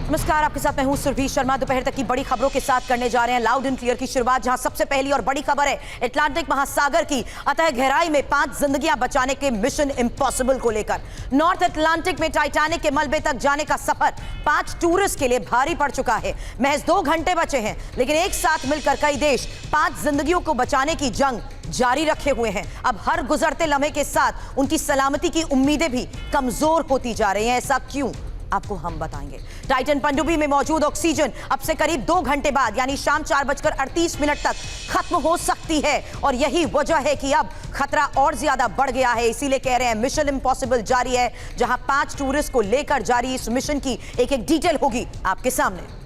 नमस्कार, आपके साथ मैं हूं सुरभि शर्मा। दोपहर तक की बड़ी खबरों के साथ करने जा रहे हैं लाउड एंड क्लियर की शुरुआत, जहां सबसे पहली और बड़ी खबर है अटलांटिक महासागर की अतः गहराई में 5 जिंदगियां बचाने के मिशन इम्पॉसिबल को लेकर। नॉर्थ अटलांटिक में टाइटैनिक के मलबे तक जाने का सफर 5 टूरिस्ट के लिए भारी पड़ चुका है। महज 2 घंटे बचे हैं, लेकिन एक साथ मिलकर कई देश 5 जिंदगियों को बचाने की जंग जारी रखे हुए हैं। अब हर गुजरते लम्हे के साथ उनकी सलामती की उम्मीदें भी कमजोर होती जा रही हैं। ऐसा क्यों, आपको हम बताएंगे। टाइटन पनडुब्बी में मौजूद ऑक्सीजन अब से करीब 2 घंटे बाद यानी शाम 4:38 तक खत्म हो सकती है, और यही वजह है कि अब खतरा और ज्यादा बढ़ गया है। इसीलिए कह रहे हैं मिशन इम्पॉसिबल जारी है, जहां 5 टूरिस्ट को लेकर जारी इस मिशन की एक एक डिटेल होगी आपके सामने।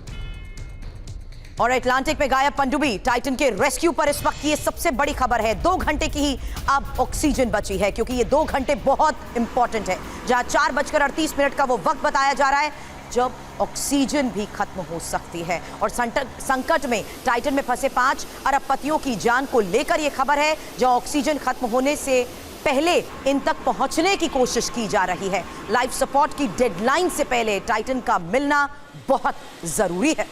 और अटलांटिक में गायब पनडुब्बी टाइटन के रेस्क्यू पर इस वक्त ये सबसे बड़ी खबर है। 2 घंटे की ही अब ऑक्सीजन बची है, क्योंकि ये 2 घंटे बहुत इंपॉर्टेंट है। जहां 4:38 का वो वक्त बताया जा रहा है जब ऑक्सीजन भी खत्म हो सकती है। और संकट में टाइटन में फंसे 5 अरबपतियों की जान को लेकर यह खबर है, जहां ऑक्सीजन खत्म होने से पहले इन तक पहुंचने की कोशिश की जा रही है। लाइफ सपोर्ट की डेडलाइन से पहले टाइटन का मिलना बहुत जरूरी है।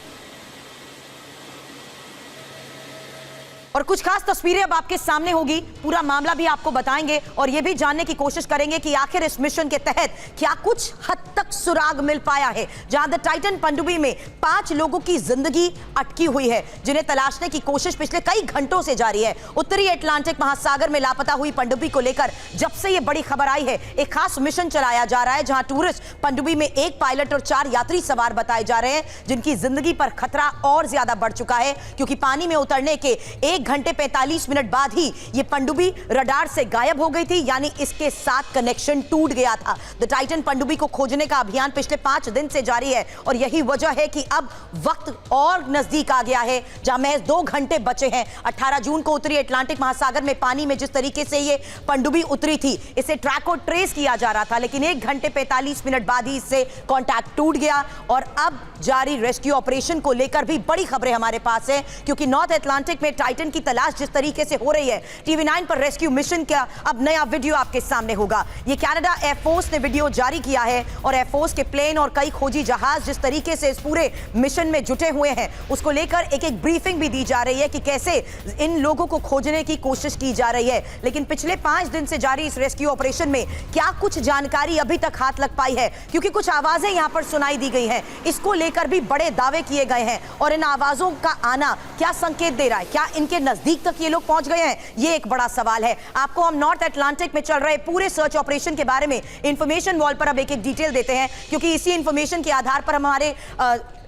और कुछ खास तस्वीरें अब आपके सामने होगी, पूरा मामला भी आपको बताएंगे और यह भी जानने की कोशिश करेंगे कि आखिर इस मिशन के तहत क्या कुछ हद तक सुराग मिल पाया है, जहां द टाइटन पनडुब्बी में 5 लोगों की जिंदगी अटकी हुई है, जिन्हें तलाशने की कोशिश पिछले कई घंटों से जारी है। उत्तरी अटलांटिक महासागर में लापता हुई पनडुब्बी को लेकर जब से यह बड़ी खबर आई है, एक खास मिशन चलाया जा रहा है, जहां टूरिस्ट पनडुब्बी में 1 पायलट और 4 यात्री सवार बताए जा रहे हैं, जिनकी जिंदगी पर खतरा और ज्यादा बढ़ चुका है, क्योंकि पानी में उतरने के 1 घंटे 45 मिनट बाद ही ये पनडुब्बी रडार से गायब हो गई थी, यानी इसके साथ कनेक्शन टूट गया था। द टाइटन पनडुब्बी को खोजने का अभियान पिछले 5 दिन से जारी है, और यही वजह है कि अब वक्त और नजदीक आ गया है, जहां महज 2 घंटे बचे हैं। 18 जून को उत्तरी अटलांटिक महासागर में पानी में जिस तरीके से ये पनडुब्बी उतरी थी, इसे ट्रैक और ट्रेस किया जा रहा था, लेकिन 1 घंटे 45 मिनट बाद ही इससे कॉन्टैक्ट टूट गया। और अब जारी रेस्क्यू ऑपरेशन को लेकर भी बड़ी खबरें हमारे पास है, क्योंकि नॉर्थ अटलांटिक में टाइटन की तलाश जिस तरीके से हो रही है, TV9 पर रेस्क्यू मिशन का अब नया वीडियो आपके सामने होगा। ये कनाडा एयरफोर्स ने वीडियो जारी किया है, और एयरफोर्स के प्लेन और कई खोजी जहाज जिस तरीके से इस पूरे मिशन में जुटे हुए हैं, उसको लेकर एक एक ब्रीफिंग भी दी जा रही है कि कैसे इन लोगों को खोजने की कोशिश की जा रही है। लेकिन पिछले 5 दिन से जारी इस रेस्क्यू ऑपरेशन में क्या कुछ जानकारी अभी तक हाथ लग पाई है, क्योंकि कुछ आवाजें यहां पर सुनाई दी गई हैं, इसको लेकर भी बड़े दावे किए गए हैं। और इन आवाजों का आना क्या संकेत दे रहा है, क्या इनके नजदीक तक ये लोग पहुंच गए हैं, ये एक बड़ा सवाल है। आपको हम नॉर्थ अटलांटिक में चल रहे पूरे सर्च ऑपरेशन के बारे में इंफॉर्मेशन वॉल पर अब एक एक डिटेल देते हैं, क्योंकि इसी इंफॉर्मेशन के आधार पर हमारे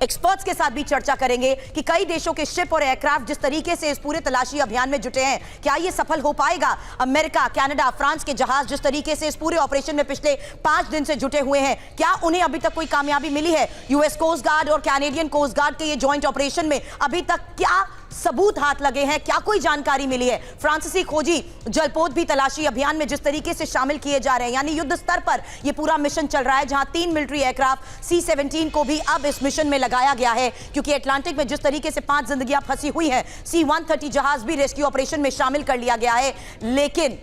एक्सपर्ट्स के साथ भी चर्चा करेंगे कि कई देशों के शिप और एयरक्राफ्ट जिस तरीके से इस पूरे तलाशी अभियान में जुटे हैं, क्या ये सफल हो पाएगा। अमेरिका, कनाडा, फ्रांस के जहाज जिस तरीके से इस पूरे ऑपरेशन में पिछले 5 दिन से जुटे हुए हैं, क्या उन्हें अभी तक कोई कामयाबी मिली है। यूएस कोस्ट गार्ड और कैनेडियन कोस्ट गार्ड के ये जॉइंट ऑपरेशन में अभी तक क्या सबूत हाथ लगे हैं, क्या कोई जानकारी मिली है। फ्रांसीसी खोजी जलपोत भी तलाशी अभियान में जिस तरीके से शामिल किए जा रहे हैं, यानी युद्ध स्तर पर यह पूरा मिशन चल रहा है, जहां 3 मिलिट्री एयरक्राफ्ट C-17 को भी अब इस मिशन में लगाया गया है, क्योंकि अटलांटिक में जिस तरीके से 5 जिंदगियां फंसी हुई हैं, C-130 जहाज भी रेस्क्यू ऑपरेशन में शामिल कर लिया गया है। लेकिन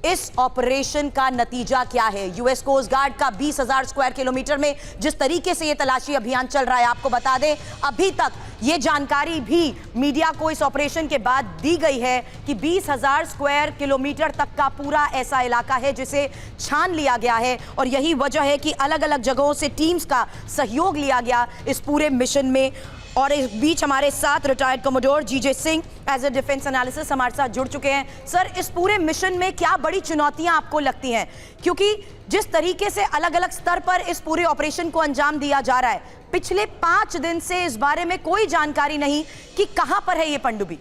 इस ऑपरेशन का नतीजा क्या है। यूएस कोस्ट गार्ड का 20,000 स्क्वायर किलोमीटर में जिस तरीके से यह तलाशी अभियान चल रहा है, आपको बता दें अभी तक यह जानकारी भी मीडिया को इस ऑपरेशन के बाद दी गई है कि 20,000 स्क्वायर किलोमीटर तक का पूरा ऐसा इलाका है जिसे छान लिया गया है, और यही वजह है कि अलग अलग जगहों से टीम्स का सहयोग लिया गया इस पूरे मिशन में। और इस बीच हमारे साथ retired commodore GJ Singh as a defence analyst हमारे साथ जुड़ चुके हैं। सर, इस पूरे मिशन में क्या बड़ी चुनौतियां आपको लगती हैं, क्योंकि जिस तरीके से अलग अलग स्तर पर इस पूरे ऑपरेशन को अंजाम दिया जा रहा है, पिछले 5 दिन से इस बारे में कोई जानकारी नहीं कि कहां पर है ये पनडुब्बी।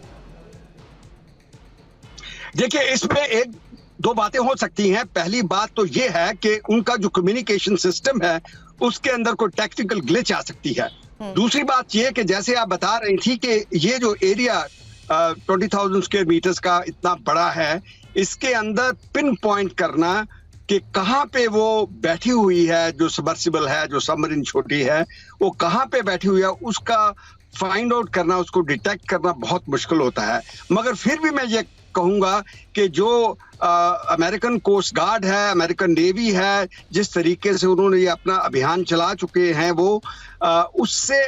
देखिए, इसमें 1-2 बातें हो सकती हैं। पहली बात तो ये है कि उनका जो कम्युनिकेशन सिस्टम है उसके अंदर कोई टेक्निकल ग्लिच आ सकती है। दूसरी बात यह कि जैसे आप बता रही थी कि ये जो एरिया 20,000 स्क्वायर मीटर्स का इतना बड़ा है, इसके अंदर पिन पॉइंट करना कि कहाँ पे वो बैठी हुई है, जो सबमर्सिबल है, जो सबमरीन छोटी है, वो कहाँ पे बैठी हुई है, उसका फाइंड आउट करना, उसको डिटेक्ट करना बहुत मुश्किल होता है। मगर फिर भी मैं ये कहूंगा कि जो अमेरिकन कोस्ट गार्ड है, अमेरिकन नेवी है, जिस तरीके से उन्होंने ये अपना अभियान चला चुके हैं, वो उससे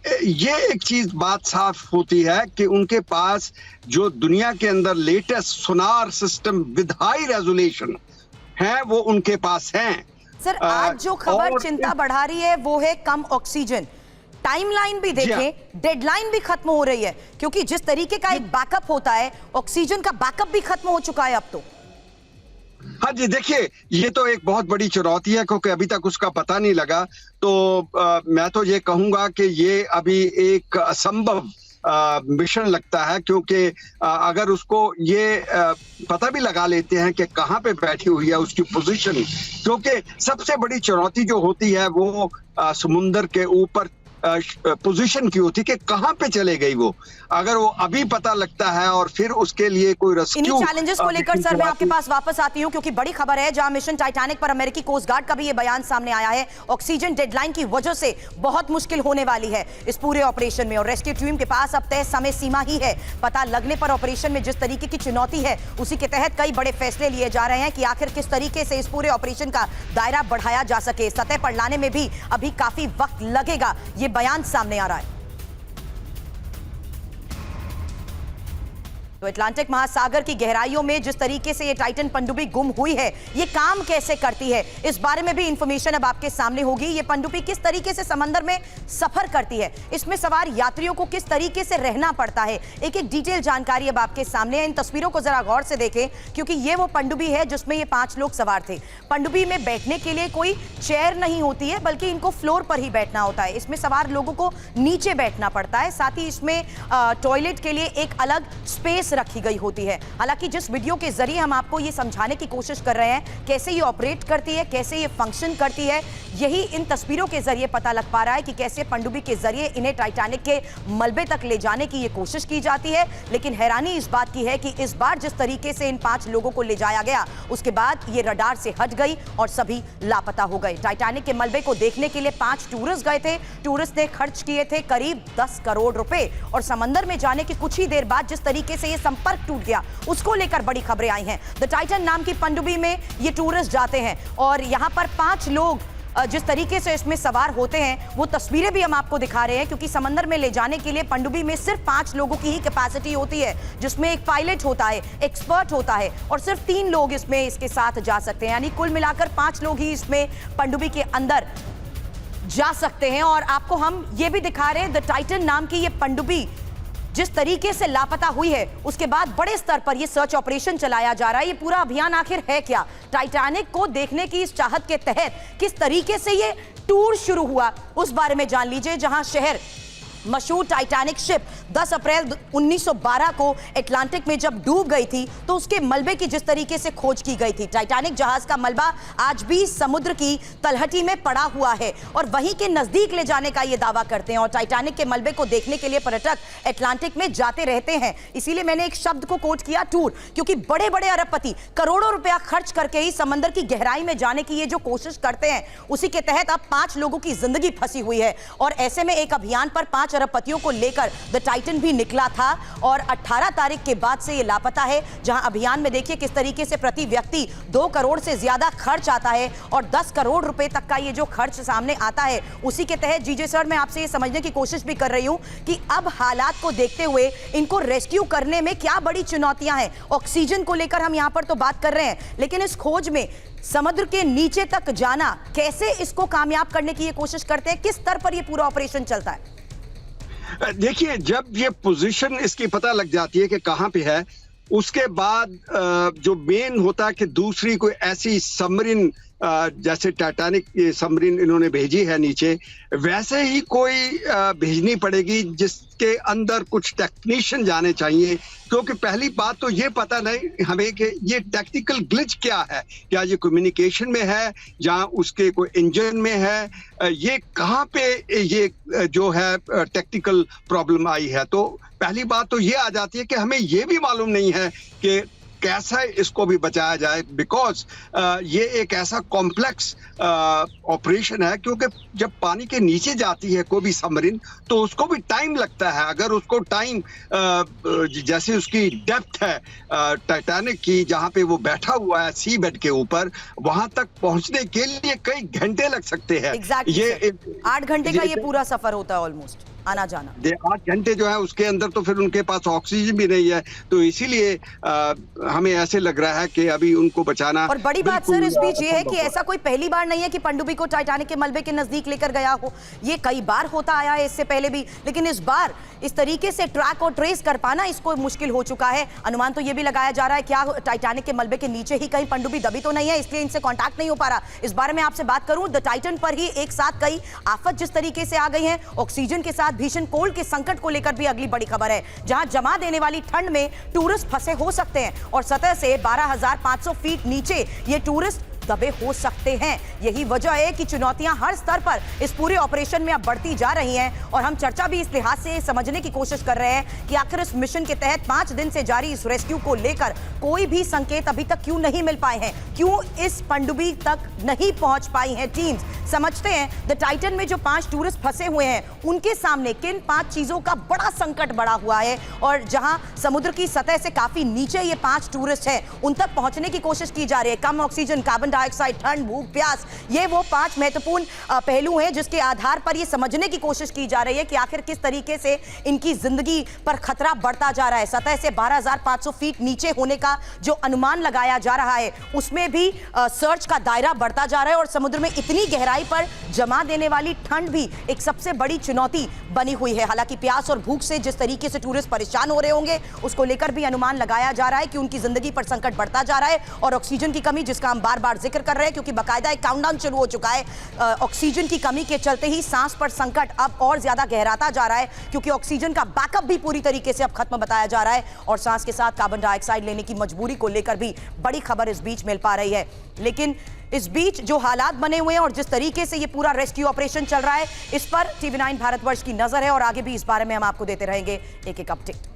ये एक चीज बात साफ होती है कि उनके पास जो दुनिया के अंदर latest sonar system with high resolution है वो उनके पास हैं। सर, आज जो खबर चिंता बढ़ा रही है वो है कम ऑक्सीजन। टाइमलाइन भी देखें, डेडलाइन भी खत्म हो रही है, क्योंकि जिस तरीके का एक बैकअप होता है, ऑक्सीजन का बैकअप भी खत्म हो चुका है अब तो। हाँ जी, देखिए ये तो एक बहुत बड़ी चुनौती है क्योंकि अभी तक उसका पता नहीं लगा। तो मैं तो ये कहूंगा कि ये अभी एक असंभव मिशन लगता है, क्योंकि अगर उसको ये पता भी लगा लेते हैं कि कहाँ पे बैठी हुई है उसकी पोजीशन, क्योंकि सबसे बड़ी चुनौती जो होती है वो समुंदर के ऊपर पोजीशन की होती है कि कहां पे चले गई वो। अगर वो अभी पता लगता है और फिर उसके लिए कोई रेस्क्यू, इन्हीं चैलेंजेस को लेकर सर मैं आपके पास वापस आती हूं, क्योंकि बड़ी खबर है जहां मिशन टाइटैनिक पर अमेरिकी कोस्ट गार्ड का भी ये बयान सामने आया है। ऑक्सीजन डेडलाइन की वजह से बहुत मुश्किल होने वाली है इस पूरे ऑपरेशन में, और रेस्क्यू टीम के पास अब तय समय सीमा ही है। पता लगने पर ऑपरेशन में जिस तरीके की चुनौती है उसी के तहत कई बड़े फैसले लिए जा रहे हैं कि आखिर किस तरीके से इस पूरे ऑपरेशन का दायरा बढ़ाया जा सके। सतह पर लाने में भी अभी काफी वक्त लगेगा, ये बयान सामने आ रहा है। तो अटलांटिक महासागर की गहराइयों में जिस तरीके से ये टाइटन पनडुब्बी गुम हुई है, ये काम कैसे करती है, इस बारे में भी इंफॉर्मेशन अब आपके सामने होगी। ये पनडुब्बी किस तरीके से समंदर में सफर करती है, इसमें सवार यात्रियों को किस तरीके से रहना पड़ता है, एक एक डिटेल जानकारी अब आपके सामने है। इन तस्वीरों को जरा गौर से देखें, क्योंकि ये वो पनडुब्बी है जिसमें ये 5 लोग सवार थे। पनडुब्बी में बैठने के लिए कोई चेयर नहीं होती है, बल्कि इनको फ्लोर पर ही बैठना होता है। इसमें सवार लोगों को नीचे बैठना पड़ता है, साथ ही इसमें टॉयलेट के लिए एक अलग स्पेस रखी गई होती है। हालांकि जिस वीडियो के जरिए हम आपको ये समझाने की कोशिश कर रहे हैं कैसे ये ऑपरेट करती है, कैसे ये फंक्शन करती है, यही इन तस्वीरों के जरिए पता लग पा रहा है कि कैसे पनडुब्बी के जरिए इन्हें टाइटैनिक के मलबे तक ले जाने की ये कोशिश की जाती है। लेकिन हैरानी इस बात की है कि इस बार जिस तरीके से इन 5 लोगों को ले जाया गया, उसके बाद ये रडार से हट गई और सभी लापता हो गए। टाइटैनिक के मलबे को देखने के लिए 5 टूरिस्ट गए थे। टूरिस्ट ने खर्च किए थे करीब 10 करोड़ रुपए, और समंदर में जाने के कुछ ही देर बाद जिस तरीके से ये संपर्क टूट गया, उसको लेकर बड़ी खबरें आई हैं। द टाइटन नाम की पनडुब्बी में ये टूरिस्ट जाते हैं, और यहां पर 5 लोग जिस तरीके से इसमें सवार होते हैं, वो तस्वीरें भी हम आपको दिखा रहे हैं, क्योंकि समंदर में ले जाने के लिए पनडुब्बी में सिर्फ 5 लोगों की ही कैपेसिटी होती है, जिसमें एक पायलट होता है, एक्सपर्ट होता है, और सिर्फ 3 लोग इसमें इसके साथ जा सकते हैं। यानी कुल मिलाकर 5 लोग ही इसमें पनडुब्बी के अंदर जा सकते हैं। और आपको हम ये भी दिखा रहे हैं, द टाइटन नाम की ये पनडुब्बी जिस तरीके से लापता हुई है, उसके बाद बड़े स्तर पर यह सर्च ऑपरेशन चलाया जा रहा है। ये पूरा अभियान आखिर है क्या? टाइटैनिक को देखने की इस चाहत के तहत किस तरीके से ये टूर शुरू हुआ, उस बारे में जान लीजिए। जहां शहर मशहूर टाइटैनिक शिप 10 अप्रैल 1912 को अटलांटिक में जब डूब गई थी, तो उसके मलबे की जिस तरीके से खोज की गई थी। टाइटैनिक जहाज का मलबा आज भी समुद्र की तलहटी में पड़ा हुआ है, और वहीं के नजदीक ले जाने का ये दावा करते हैं। और टाइटैनिक के मलबे को देखने के लिए पर्यटक अटलांटिक में जाते रहते हैं। इसीलिए मैंने एक शब्द को कोट किया, टूर, क्योंकि बड़े बड़े अरबपति करोड़ों रुपया खर्च करके ही समंदर की गहराई में जाने की ये जो कोशिश करते हैं, उसी के तहत अब 5 लोगों की जिंदगी फंसी हुई है। और ऐसे में एक अभियान पर 5 अरबपतियों को लेकर द टाइटन भी निकला था, और 18 तारीख के बाद से ये लापता है। जहां अभियान में देखिए किस तरीके से प्रति व्यक्ति 2 करोड़ से ज्यादा खर्च आता है, और 10 करोड़ रुपए तक का ये जो खर्च सामने आता है, उसी के तहत जीजे सर मैं आपसे ये समझने की कोशिश भी कर रही हूं कि अब हालात को देखते हुए इनको रेस्क्यू करने में क्या बड़ी चुनौतियां हैं। ऑक्सीजन को लेकर हम यहां पर तो बात कर रहे हैं, लेकिन इस खोज में समुद्र के नीचे तक जाना, कैसे इसको कामयाब करने की ये कोशिश करते हैं, किस स्तर पर ये पूरा ऑपरेशन चलता है? देखिए, जब ये पोजीशन इसकी पता लग जाती है कि कहां पे है, उसके बाद जो मेन होता है कि दूसरी कोई ऐसी सबमरीन, जैसे टाइटैनिक सबमरीन इन्होंने भेजी है नीचे, वैसे ही कोई भेजनी पड़ेगी जिसके अंदर कुछ टेक्नीशियन जाने चाहिए। क्योंकि पहली बात तो ये पता नहीं हमें कि ये टेक्निकल ग्लिच क्या है, क्या ये कम्युनिकेशन में है, जहां उसके कोई इंजन में है, ये कहां पे ये जो है टेक्निकल प्रॉब्लम आई है। तो पहली बात तो ये आ जाती है कि हमें ये भी मालूम नहीं है कि कैसा इसको भी बचाया जाए, बिकॉज ये एक ऐसा कॉम्प्लेक्स ऑपरेशन है, क्योंकि जब पानी के नीचे जाती है कोई भी सबमरीन तो उसको भी टाइम लगता है। अगर उसको टाइम जैसे उसकी डेप्थ है टाइटैनिक की, जहां पे वो बैठा हुआ है सी बेड के ऊपर, वहां तक पहुंचने के लिए कई घंटे लग सकते हैं। ये 8 घंटे का ये पूरा सफर होता है ऑलमोस्ट, आना जाना 8 घंटे जो है उसके अंदर, तो फिर उनके पास ऑक्सीजन भी नहीं है, तो इसीलिए हमें ऐसे लग रहा है कि अभी उनको बचाना। और बड़ी बात सर इस बीच ये है कि ऐसा कोई पहली बार नहीं है कि पनडुब्बी को टाइटैनिक के मलबे के नजदीक लेकर गया हो, ये कई बार होता आया है इससे पहले भी, लेकिन इस बार इस तरीके से ट्रैक और ट्रेस कर पाना इसको मुश्किल हो चुका है। अनुमान तो ये भी लगाया जा रहा है क्या टाइटैनिक के मलबे के नीचे ही कहीं पनडुब्बी दबी तो नहीं है, इसलिए इनसे कांटेक्ट नहीं हो पा रहा। इस बारे में आपसे बात करूं, द टाइटन पर ही एक साथ कई आफत जिस तरीके से आ गई है, ऑक्सीजन के साथ भीषण कोल्ड के संकट को लेकर भी अगली बड़ी खबर है, जहां जमा देने वाली ठंड में टूरिस्ट फंसे हो सकते हैं और सतह से 12,500 फीट नीचे ये टूरिस्ट दबे हो सकते हैं। यही वजह है कि चुनौतियां हर स्तर पर इस पूरे ऑपरेशन में अब बढ़ती जा रही हैं और हम चर्चा भी इस लिहाज से समझने की कोशिश कर रहे हैं कि आखिर इस मिशन के तहत 5 दिन से जारी इस रेस्क्यू को लेकर कोई भी संकेत अभी तक क्यों नहीं मिल पाए हैं, क्यों इस पनडुब्बी तक नहीं पहुंच पाई हैं टीम्स। समझते हैं द टाइटन में जो 5 टूरिस्ट फंसे हुए हैं उनके सामने किन 5 चीजों का बड़ा संकट बड़ा हुआ है, और जहां समुद्र की सतह से काफी नीचे ये 5 टूरिस्ट हैं उन तक पहुंचने की कोशिश की जा रही है। कम ऑक्सीजन, कार्बन डाइऑक्साइड, ठंड, भूख, प्यास, ये वो 5 महत्वपूर्ण पहलू हैं जिसके आधार पर ये समझने की कोशिश की जा रही है कि आखिर किस तरीके से इनकी जिंदगी पर खतरा बढ़ता जा रहा है। सतह से 12,500 फीट नीचे होने का जो अनुमान लगाया जा रहा है उसमें भी सर्च का दायरा बढ़ता जा रहा है और समुद्र में इतनी गहराई पर जमा देने वाली ठंड भी एक सबसे बड़ी चुनौती बनी हुई है। हालांकि प्यास और भूख से जिस तरीके से टूरिस्ट परेशान हो रहे होंगे उसको लेकर भी अनुमान लगाया जा रहा है कि उनकी जिंदगी पर संकट बढ़ता जा रहा है और ऑक्सीजन की कमी, जिसका हम बार बार जिक्र कर रहे हैं क्योंकि बाकायदा एक काउंटडाउन शुरू हो चुका है। ऑक्सीजन की कमी के चलते ही सांस पर संकट अब और ज्यादा गहराता जा रहा है क्योंकि ऑक्सीजन का बैकअप भी पूरी तरीके से अब खत्म बताया जा रहा है और सांस के साथ कार्बन डाइऑक्साइड लेने की मजबूरी को लेकर भी बड़ी खबर इस बीच मिल पा रही है। लेकिन इस बीच जो हालात बने हुए हैं और जिस तरीके से ये पूरा रेस्क्यू ऑपरेशन चल रहा है, इस पर TV9 भारतवर्ष की नजर है और आगे भी इस बारे में हम आपको देते रहेंगे एक एक अपडेट।